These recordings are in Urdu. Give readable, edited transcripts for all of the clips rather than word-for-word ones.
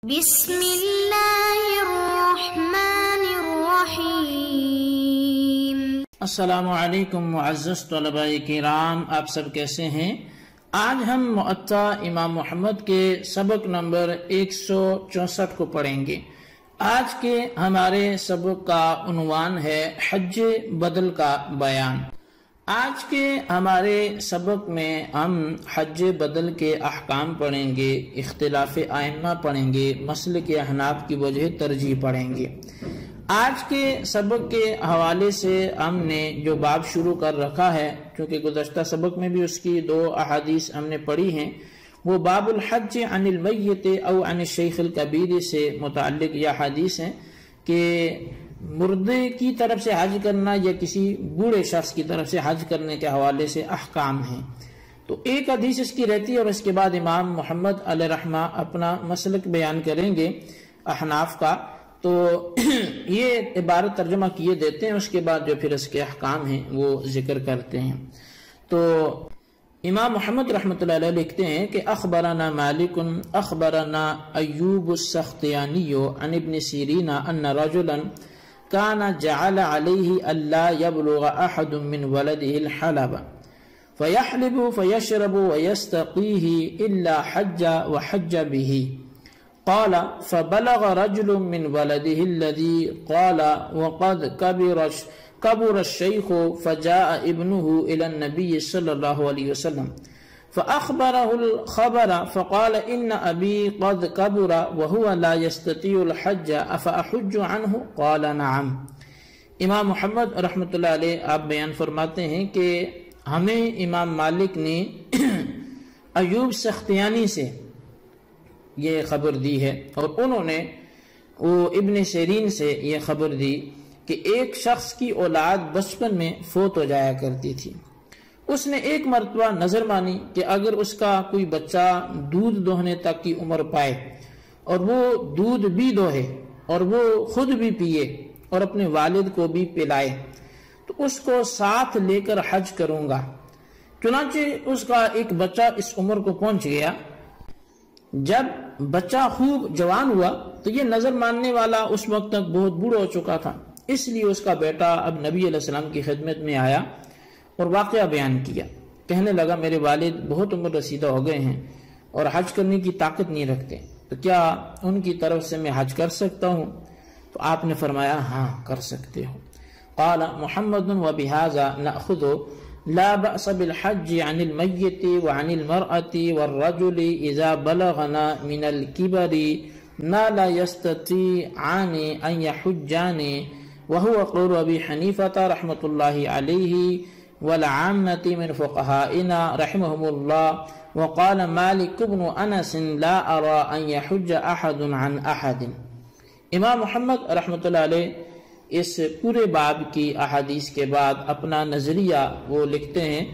بسم اللہ الرحمن الرحیم۔ السلام علیکم معزز طلباء کرام، آپ سب کیسے ہیں؟ آج ہم معطا امام محمد کے سبق نمبر 164 کو پڑھیں گے۔ آج کے ہمارے سبق کا عنوان ہے حج بدل کا بیان۔ آج کے ہمارے سبق میں ہم حج بدل کے احکام پڑھیں گے، اختلاف ائمہ پڑھیں گے، مسلک احناف کی وجہ ترجیح پڑھیں گے۔ آج کے سبق کے حوالے سے ہم نے جو باب شروع کر رکھا ہے، کیونکہ گزشتہ سبق میں بھی اس کی 2 احادیث ہم نے پڑھی ہیں، وہ باب الحج عن المیت او عن الشیخ الکبیر سے متعلق یہ حدیث ہیں کہ مردے کی طرف سے حج کرنا یا کسی بوڑھے شخص کی طرف سے حج کرنے کے حوالے سے احکام ہیں۔ تو ایک حدیث اس کی رہتی ہے اور اس کے بعد امام محمد علیہ رحمہ اپنا مسلک بیان کریں گے احناف کا، تو یہ عبارت ترجمہ کیے دیتے ہیں، اس کے بعد جو پھر اس کے احکام ہیں وہ ذکر کرتے ہیں۔ تو امام محمد رحمۃ اللہ علیہ لکھتے ہیں کہ اخبرنا مالک اخبرنا ایوب السختیانی عن ابن سیرین ان رجلا كان جعل عليه ألا يبلغ أحد من ولده الحلب فيحلب فيشرب ويستقيه إلا حج وحج به. قال فبلغ رجل من ولده الذي قال وقد كبر الشيخ فجاء ابنه إلى النبي صلى الله عليه وسلم فأخبره الخبر فقال إن أبي قد كبر وهو لا يستطيع الحج أفأحج عنه؟ قال نعم۔ امام محمد رحمۃ اللہ علیہ آپ بیان فرماتے ہیں کہ ہمیں امام مالک نے ایوب سختیانی سے یہ خبر دی ہے اور انہوں نے وہ ابن سیرین سے یہ خبر دی کہ ایک شخص کی اولاد بچپن میں فوت ہو جایا کرتی تھی۔ اس نے ایک مرتبہ نظر مانی کہ اگر اس کا کوئی بچہ دودھ دوہنے تک کی عمر پائے اور وہ دودھ بھی دوہے اور وہ خود بھی پیے اور اپنے والد کو بھی پلائے تو اس کو ساتھ لے کر حج کروں گا۔ چنانچہ اس کا ایک بچہ اس عمر کو پہنچ گیا۔ جب بچہ خوب جوان ہوا تو یہ نظر ماننے والا اس وقت تک بہت بوڑھا ہو چکا تھا، اس لیے اس کا بیٹا اب نبی علیہ السلام کی خدمت میں آیا اور واقعہ بیان کیا۔ کہنے لگا میرے والد بہت عمر رسیدہ ہو گئے ہیں اور حج کرنے کی طاقت نہیں رکھتے، تو کیا ان کی طرف سے میں حج کر سکتا ہوں؟ تو آپ نے فرمایا ہاں کر سکتے ہو۔ قال محمد وبهذا نأخذ لا بأس بالحج عن المیت وعن المرأة والرجل اذا بلغنا من الكبر ما لا يستطيعان ان يحجان وهو قول ابي حنیفة رحمۃ اللہ علیہ والعامة من فقهائنا رحمهم الله وقال مالك بن انس لا ارى ان يحج احد عن احد۔ امام محمد رحمۃ اللہ علیہ اس پورے باب کی احادیث کے بعد اپنا نظریہ وہ لکھتے ہیں،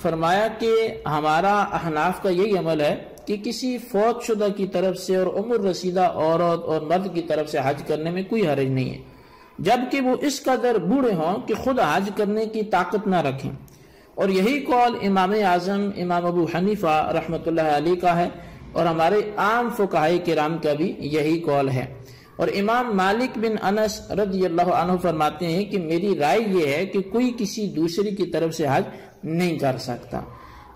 فرمایا کہ ہمارا احناف کا یہی عمل ہے کہ کسی فوت شدہ کی طرف سے اور عمر رسیدہ عورت اور مرد کی طرف سے حج کرنے میں کوئی حرج نہیں ہے، جبکہ وہ اس قدر بوڑھے ہوں کہ خود حج کرنے کی طاقت نہ رکھیں۔ اور یہی قول امام اعظم امام ابو حنیفہ رحمۃ اللہ علیہ کا ہے اور ہمارے عام فقہائے کرام کا بھی یہی قول ہے۔ اور امام مالک بن انس رضی اللہ عنہ فرماتے ہیں کہ میری رائے یہ ہے کہ کوئی کسی دوسری کی طرف سے حج نہیں کر سکتا۔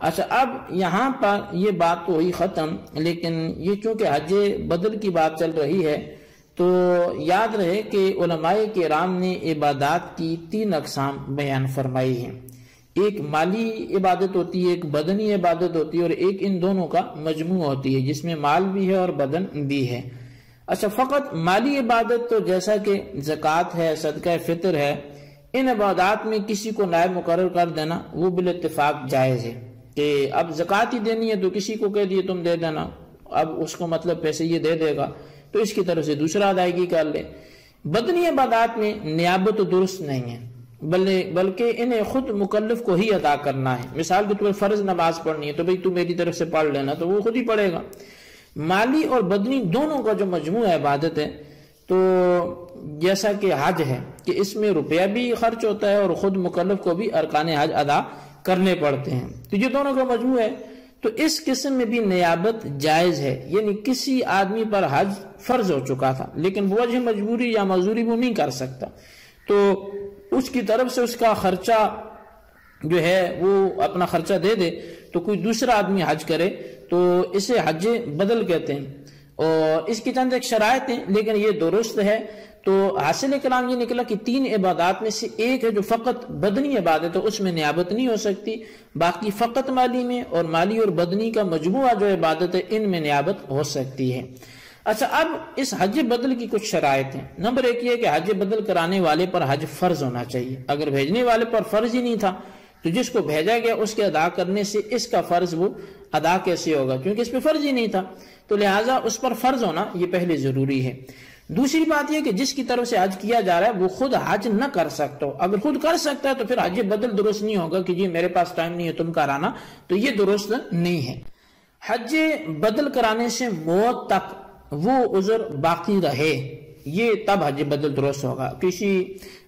اچھا، اب یہاں پر یہ بات تو ہوئی ختم، لیکن یہ چونکہ حج بدل کی بات چل رہی ہے تو یاد رہے کہ علماء کرام نے عبادات کی 3 اقسام بیان فرمائی ہیں۔ ایک مالی عبادت ہوتی ہے، ایک بدنی عبادت ہوتی ہے اور ایک ان دونوں کا مجموع ہوتی ہے جس میں مال بھی ہے اور بدن بھی ہے۔ اچھا، فقط مالی عبادت تو جیسا کہ زکوٰۃ ہے، صدقہ فطر ہے، ان عبادات میں کسی کو نائب مقرر کر دینا وہ بالاتفاق جائز ہے کہ اب زکوٰۃ ہی دینی ہے تو کسی کو کہہ دیے تم دے دینا، اب اس کو مطلب پیسے یہ دے دے گا تو اس کی طرف سے دوسرا ادائیگی کر لے۔ بدنی عبادات میں نیابت درست نہیں ہے، بلکہ انہیں خود مکلف کو ہی ادا کرنا ہے۔ مثال کے طور پر فرض نماز پڑھنی ہے تو بھئی تو میری طرف سے پڑھ لینا، تو وہ خود ہی پڑھے گا۔ مالی اور بدنی دونوں کا جو مجموعہ عبادت ہے تو جیسا کہ حج ہے کہ اس میں روپیہ بھی خرچ ہوتا ہے اور خود مکلف کو بھی ارکان حج ادا کرنے پڑتے ہیں، تو یہ دونوں کا مجموعہ ہے۔ تو تو اس قسم میں بھی نیابت جائز ہے، یعنی کسی آدمی پر حج فرض ہو چکا تھا لیکن بوجہ مجبوری یا معذوری وہ نہیں کر سکتا، تو اس کی طرف سے اس کا خرچہ جو ہے وہ اپنا خرچہ دے دے تو کوئی دوسرا آدمی حج کرے تو اسے حج بدل کہتے ہیں، اور اس کی چند ایک شرائط ہیں لیکن یہ درست ہے۔ تو حاصل کلام یہ نکلا کہ 3 عبادات میں سے ایک ہے جو فقط بدنی عبادت ہے، اس میں نیابت نہیں ہو سکتی، باقی فقط مالی میں، اور مالی اور بدنی کا مجموعہ جو عبادت ہے ان میں نیابت ہو سکتی ہے۔ اچھا، اب اس حج بدل کی کچھ شرائط ہیں۔ نمبر 1 یہ ہے کہ حج بدل کرانے والے پر حج فرض ہونا چاہیے، اگر بھیجنے والے پر فرض ہی نہیں تھا تو جس کو بھیجا گیا اس کے ادا کرنے سے اس کا فرض وہ ادا کیسے ہوگا، کیونکہ اس پہ فرض ہی نہیں تھا، تو لہٰذا اس پر فرض ہونا یہ پہلے ضروری ہے۔ دوسری بات یہ کہ جس کی طرف سے حج کیا جا رہا ہے وہ خود حج نہ کر سکتا ہو، اگر خود کر سکتا ہے تو پھر حج بدل درست نہیں ہوگا کہ جی میرے پاس ٹائم نہیں ہے تم کرانا، تو یہ درست نہیں ہے۔ حج بدل کرانے سے موت تک وہ عذر باقی رہے، یہ تب حج بدل درست ہوگا۔ کسی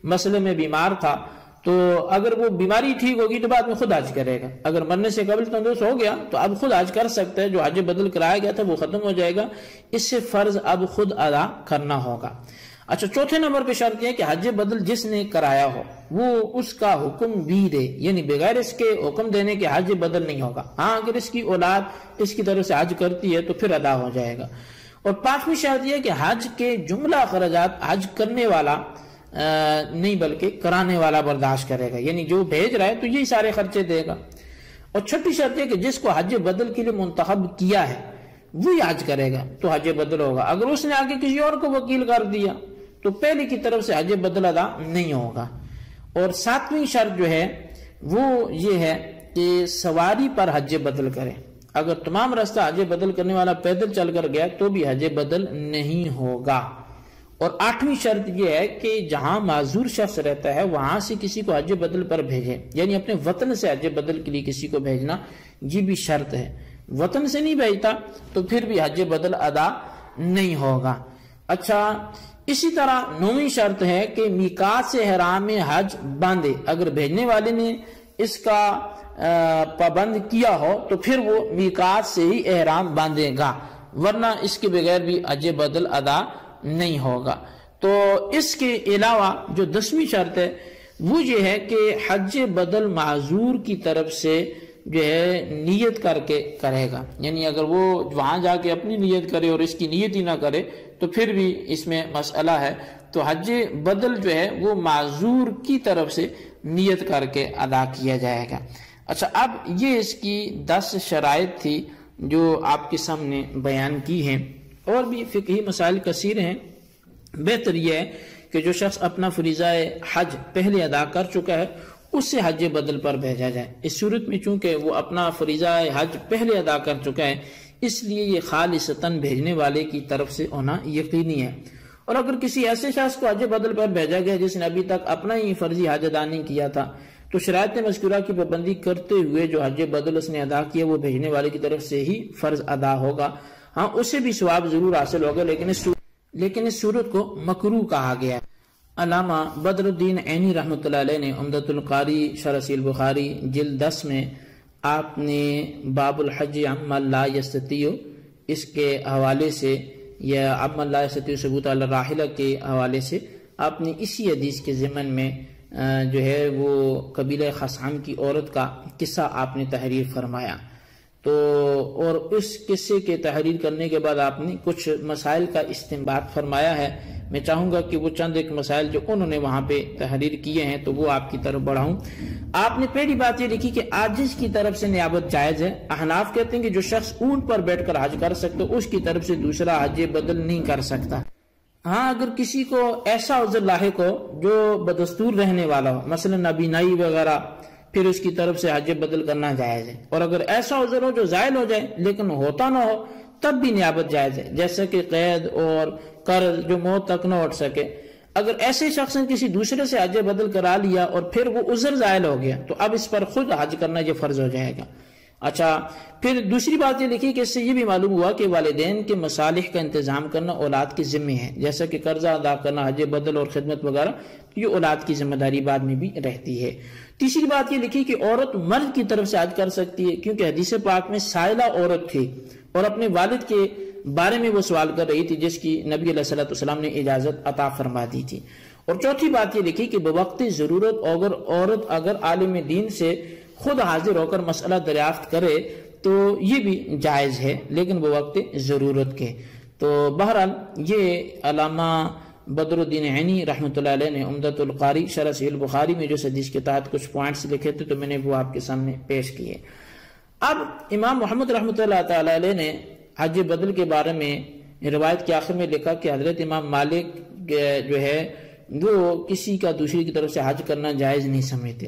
مسئلے میں بیمار تھا تو اگر وہ بیماری ٹھیک ہوگی تو بعد میں خود حج کرے گا، اگر مرنے سے قبل تندرست ہو گیا تو اب خود حج کر سکتا ہے، جو حج بدل کرایا گیا تھا وہ ختم ہو جائے گا، اس سے فرض اب خود ادا کرنا ہوگا۔ اچھا، چوتھے نمبر پہ شرط یہ کہ حج بدل جس نے کرایا ہو وہ اس کا حکم بھی دے، یعنی بغیر اس کے حکم دینے کے حج بدل نہیں ہوگا۔ ہاں، اگر اس کی اولاد اس کی طرف سے حج کرتی ہے تو پھر ادا ہو جائے گا۔ اور 5ویں شرط یہ کہ حج کے جملہ اخراجات حج کرنے والا نہیں بلکہ کرانے والا برداشت کرے گا، یعنی جو بھیج رہا ہے تو یہی سارے خرچے دے گا۔ اور 6ٹھی شرط یہ کہ جس کو حج بدل کے لیے منتخب کیا ہے وہی حج کرے گا تو حج بدل ہوگا، اگر اس نے آگے کسی اور کو وکیل کر دیا تو پہلے کی طرف سے حج بدل ادا نہیں ہوگا۔ اور 7ویں شرط جو ہے وہ یہ ہے کہ سواری پر حج بدل کرے، اگر تمام راستہ حج بدل کرنے والا پیدل چل کر گیا تو بھی حج بدل نہیں ہوگا۔ اور 8ویں شرط یہ ہے کہ جہاں معذور شخص رہتا ہے وہاں سے کسی کو حج بدل پر بھیجے، یعنی اپنے وطن سے حج بدل کے لیے کسی کو بھیجنا یہ بھی شرط ہے، وطن سے نہیں بھیجتا تو پھر بھی حج بدل ادا نہیں ہوگا۔ اچھا، اسی طرح 9ویں شرط ہے کہ میقات سے احرام حج باندھے، اگر بھیجنے والے نے اس کا پابند کیا ہو تو پھر وہ میقات سے ہی احرام باندھے گا، ورنہ اس کے بغیر بھی حج بدل ادا نہیں ہوگا۔ تو اس کے علاوہ جو 10ویں شرط ہے وہ یہ ہے کہ حج بدل معذور کی طرف سے جو ہے نیت کر کے کرے گا، یعنی اگر وہ وہاں جا کے اپنی نیت کرے اور اس کی نیت ہی نہ کرے تو پھر بھی اس میں مسئلہ ہے، تو حج بدل جو ہے وہ معذور کی طرف سے نیت کر کے ادا کیا جائے گا۔ اچھا، اب یہ اس کی 10 شرائط تھی جو آپ کے سامنے بیان کی ہیں، اور بھی فقہی مسائل کثیر ہیں۔ بہتر یہ ہے کہ جو شخص اپنا فریضہ حج پہلے ادا کر چکا ہے اس سے حج بدل پر بھیجا جائے، اس صورت میں چونکہ وہ اپنا فریضہ حج پہلے ادا کر چکا ہے اس لیے یہ خالصتاً بھیجنے والے کی طرف سے ہونا یقینی ہے۔ اور اگر کسی ایسے شخص کو حج بدل پر بھیجا گیا جس نے ابھی تک اپنا ہی فرضی حج ادا نہیں کیا تھا تو شرائط مذکورہ کی پابندی کرتے ہوئے جو حج بدل اس نے ادا کیا وہ بھیجنے والے کی طرف سے ہی فرض ادا ہوگا۔ ہاں، اسے بھی ثواب ضرور حاصل ہوگا لیکن اس صورت کو مکروہ کہا گیا ہے۔ علامہ بدر الدین عینی رحمۃ اللہ علیہ نے عمدۃ القاری شرح صحیح البخاری جلد 10 میں آپ نے باب الحج عمن لا یستطیع اس کے حوالے سے یا عمن لا یستطیع ثبوت علی الراحلہ کے حوالے سے آپ نے اسی حدیث کے ضمن میں جو ہے وہ قبیلہ خثعم کی عورت کا قصہ آپ نے تحریر فرمایا، تو اور اس قصے کے تحریر کرنے کے بعد آپ نے کچھ مسائل کا استنباط فرمایا ہے۔ میں چاہوں گا کہ وہ چند ایک مسائل جو انہوں نے وہاں پہ تحریر کیے ہیں تو وہ آپ کی طرف بڑھاؤں۔ آپ نے پہلی بات یہ لکھی کہ عاجز کی طرف سے نیابت جائز ہے۔ احناف کہتے ہیں کہ جو شخص اونٹ پر بیٹھ کر حج کر سکتا اس کی طرف سے دوسرا حج بدل نہیں کر سکتا۔ ہاں، اگر کسی کو ایسا عذر لاحق ہو جو بدستور رہنے والا ہو، مثلا نابینائی وغیرہ، پھر اس کی طرف سے حج بدل کرنا جائز ہے۔ اور اگر ایسا عذر ہو جو زائل ہو جائے لیکن ہوتا نہ ہو تب بھی نیابت جائز ہے، جیسے کہ قید اور قرض جو موت تک نہ اٹھ سکے۔ اگر ایسے شخص نے کسی دوسرے سے حج بدل کرا لیا اور پھر وہ عذر زائل ہو گیا تو اب اس پر خود حج کرنا یہ فرض ہو جائے گا۔ اچھا، پھر دوسری بات یہ لکھی کہ اس سے یہ بھی معلوم ہوا کہ والدین کے مصالح کا انتظام کرنا اولاد کے ذمے ہے، جیسا کہ قرضہ ادا کرنا، حج بدل اور خدمت وغیرہ، یہ اولاد کی ذمہ داری بعد میں بھی رہتی ہے۔ تیسری بات یہ لکھی کہ عورت مرد کی طرف سے حج کر سکتی ہے، کیونکہ حدیث پاک میں سائلہ عورت تھی اور اپنے والد کے بارے میں وہ سوال کر رہی تھی، جس کی نبی علیہ السلام نے اجازت عطا فرما دی تھی۔ اور چوتھی بات یہ لکھی کہ بوقت ضرورت عورت اگر عالم دین سے خود حاضر ہو کر مسئلہ دریافت کرے تو یہ بھی جائز ہے، لیکن بوقت ضرورت کے۔ تو بہرحال یہ علامہ بدر الدین عینی رحمۃ اللہ علیہ نے عمدۃ القاری شرح صحیح البخاری میں جو حدیث کے تحت کچھ پوائنٹس لکھے تھے تو میں نے وہ آپ کے سامنے پیش کیے۔ اب امام محمد رحمۃ اللہ تعالی علیہ نے حج بدل کے بارے میں روایت کے آخر میں لکھا کہ حضرت امام مالک جو ہے وہ کسی کا دوسری کی طرف سے حج کرنا جائز نہیں سمجھتے۔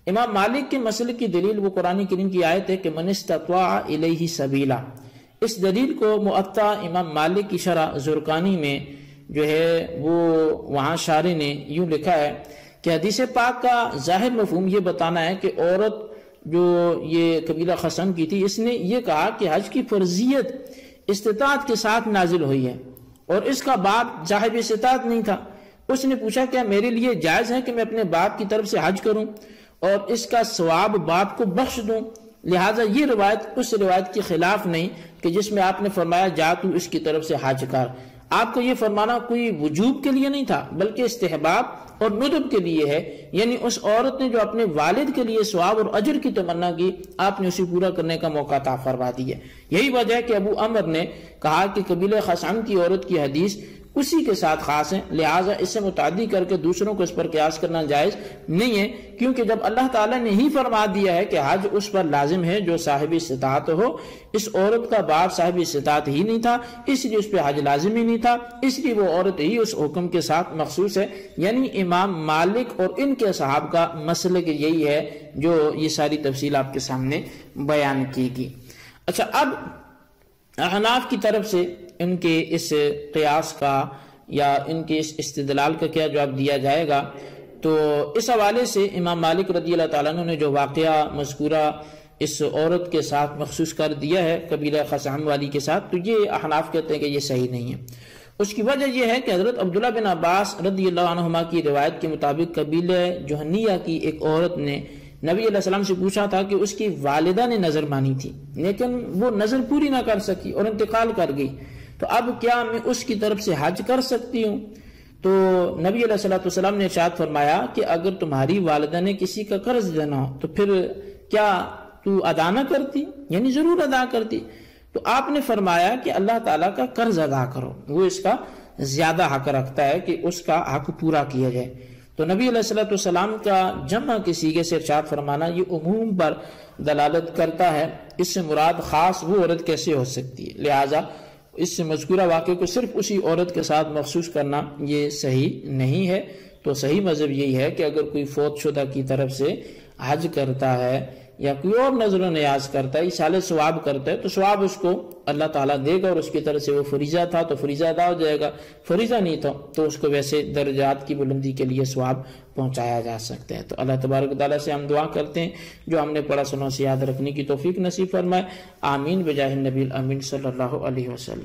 امام مالک کے مسئلے کی دلیل وہ قرآن کریم کی آیت ہے کہ من استطاع الیہ سبیلا۔ اس دلیل کو معطا امام مالک کی شرح زرقانی میں جو ہے وہ وہاں شارح نے یوں لکھا ہے کہ حدیث پاک کا ظاہر مفہوم یہ بتانا ہے کہ عورت جو یہ قبیلہ خصم کی تھی، اس نے یہ کہا کہ حج کی فرضیت استطاعت کے ساتھ نازل ہوئی ہے اور اس کا باپ صاحب استطاعت نہیں تھا۔ اس نے پوچھا کیا میرے لیے جائز ہے کہ میں اپنے باپ کی طرف سے حج کروں اور اس کا ثواب باپ کو بخش دوں؟ لہٰذا یہ روایت اس روایت کے خلاف نہیں کہ جس میں آپ نے فرمایا جا تو اس کی طرف سے حج کر۔ آپ کو یہ فرمانا کوئی وجوب کے لیے نہیں تھا بلکہ استحباب اور ندب کے لیے ہے، یعنی اس عورت نے جو اپنے والد کے لیے ثواب اور اجر کی تمنا کی، آپ نے اسے پورا کرنے کا موقع عطا فرما دیا۔ یہی وجہ ہے کہ ابو عمر نے کہا کہ قبیلہ خثعم کی عورت کی حدیث اسی کے ساتھ خاص ہے، لہٰذا اس سے متعدی کر کے دوسروں کو اس پر قیاس کرنا جائز نہیں ہے، کیونکہ جب اللہ تعالیٰ نے ہی فرما دیا ہے کہ حج اس پر لازم ہے جو صاحب استطاعت ہو، اس عورت کا باپ صاحب استطاعت ہی نہیں تھا، اس لیے اس پہ حج لازم ہی نہیں تھا، اس لیے وہ عورت ہی اس حکم کے ساتھ مخصوص ہے۔ یعنی امام مالک اور ان کے صحاب کا مسلک یہی ہے جو یہ ساری تفصیل آپ کے سامنے بیان کی گئی۔ اچھا، اب احناف کی طرف سے ان کے اس قیاس کا یا ان کے اس استدلال کا کیا جواب دیا جائے گا، تو اس حوالے سے امام مالک رضی اللہ تعالیٰ عنہ نے جو واقعہ مذکورہ اس عورت کے ساتھ مخصوص کر دیا ہے قبیلہ خثعم والی کے ساتھ، تو یہ احناف کہتے ہیں کہ یہ صحیح نہیں ہے۔ اس کی وجہ یہ ہے کہ حضرت عبداللہ بن عباس رضی اللہ عنہما کی روایت کے مطابق قبیلہ جوہنیہ کی ایک عورت نے نبی علیہ السلام سے پوچھا تھا کہ اس کی والدہ نے نظر مانی تھی لیکن وہ نظر پوری نہ کر سکی اور انتقال کر گئی، تو اب کیا میں اس کی طرف سے حج کر سکتی ہوں؟ تو نبی علیہ السلام نے ارشاد فرمایا کہ اگر تمہاری والدہ نے کسی کا قرض دینا ہو تو پھر کیا تو ادا نہ کرتی؟ یعنی ضرور ادا کرتی۔ تو آپ نے فرمایا کہ اللہ تعالیٰ کا قرض ادا کرو، وہ اس کا زیادہ حق رکھتا ہے کہ اس کا حق پورا کیا جائے۔ تو نبی علیہ السلام کا جمع کے صیغے سے ارشاد فرمانا یہ عموم پر دلالت کرتا ہے، اس سے مراد خاص وہ عورت کیسے ہو سکتی ہے، لہٰذا اس سے مذکورہ واقعے کو صرف اسی عورت کے ساتھ مخصوص کرنا یہ صحیح نہیں ہے۔ تو صحیح مذہب یہی ہے کہ اگر کوئی فوت شدہ کی طرف سے حج کرتا ہے یا کوئی اور نظر و نیاز کرتا ہے، ایصال ثواب کرتا ہے، تو ثواب اس کو اللہ تعالیٰ دے گا اور اس کی طرف سے وہ فریضہ تھا تو فریضہ ادا ہو جائے گا، فریضہ نہیں تھا تو اس کو ویسے درجات کی بلندی کے لیے ثواب پہنچایا جا سکتا ہے۔ تو اللہ تبارک و تعالیٰ سے ہم دعا کرتے ہیں جو ہم نے پڑھا سنا سے یاد رکھنے کی توفیق نصیب فرمائے، آمین بجاہ النبی الامین صلی اللہ علیہ وسلم۔